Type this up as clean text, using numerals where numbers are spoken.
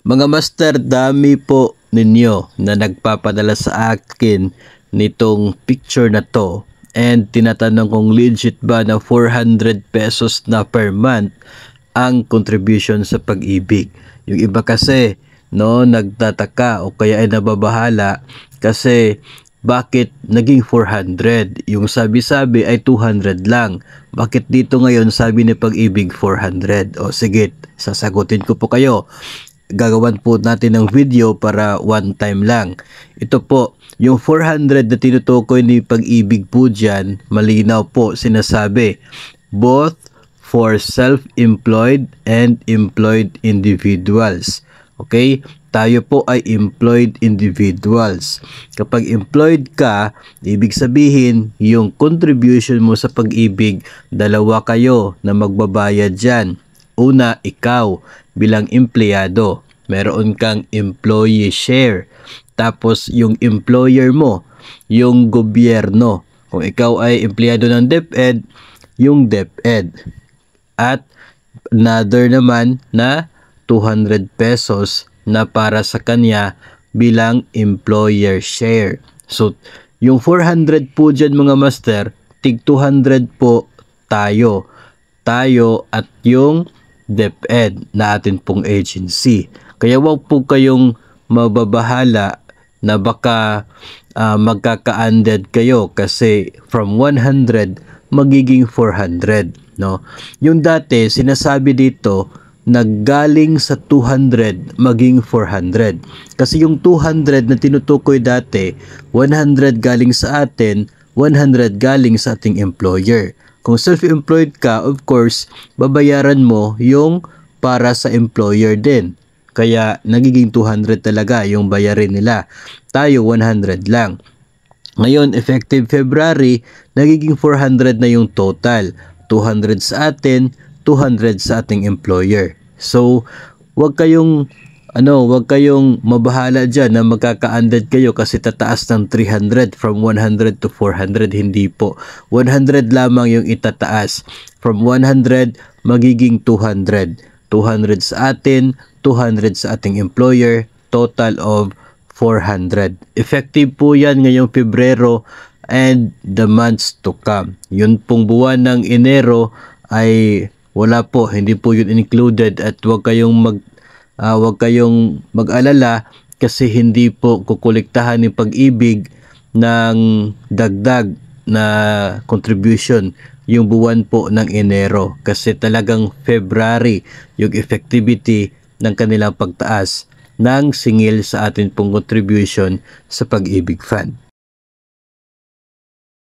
Mga master, dami po ninyo na nagpapadala sa akin nitong picture na to. And tinatanong kung legit ba na 400 pesos na per month ang contribution sa pag-ibig. Yung iba kasi nagtataka o kaya ay nababahala kasi bakit naging 400? Yung sabi-sabi ay 200 lang. Bakit dito ngayon sabi ni Pag-ibig 400? O sige, sasagutin ko po kayo. Gagawan po natin ng video para one time lang. Ito po, yung 400 na tinutukoy ni Pag-ibig po dyan, malinaw po sinasabi, both for self-employed and employed individuals. Okay? Tayo po ay employed individuals. Kapag employed ka, ibig sabihin, yung contribution mo sa Pag-ibig, dalawa kayo na magbabayad dyan. Una, ikaw bilang empleyado, meron kang employee share. Tapos yung employer mo, yung gobyerno. Kung ikaw ay empleyado ng DepEd, yung DepEd. At another naman na 200 pesos na para sa kanya bilang employer share. So, yung 400 po dyan mga master, tig 200 po tayo at yung DepEd na atin pong agency. Kaya wag po kayong mababahala na baka magkaka-ended kayo kasi from 100 magiging 400. No? Yung dati sinasabi dito naggaling sa 200 maging 400. Kasi yung 200 na tinutukoy dati, 100 galing sa atin, 100 galing sa ating employer. Kung self-employed ka, of course, babayaran mo yung para sa employer din. Kaya nagiging 200 talaga yung bayarin nila. Tayo 100 lang. Ngayon, effective February, nagiging 400 na yung total. 200 sa atin, 200 sa ating employer. So, wag kayong mabahala dyan na magkaka-ended kayo kasi tataas ng 300 from 100 to 400. Hindi po. 100 lamang yung itataas. From 100, magiging 200. 200 sa atin, 200 sa ating employer, total of 400. Effective po yan ngayong Pebrero and the months to come. Yun pong buwan ng Enero ay wala po, hindi po yun included at wag kayong mag-alala kasi hindi po kukolektahan ng Pag-ibig ng dagdag na contribution yung buwan po ng Enero kasi talagang February yung effectivity ng kanilang pagtaas ng singil sa atin pong contribution sa Pag-ibig Fund.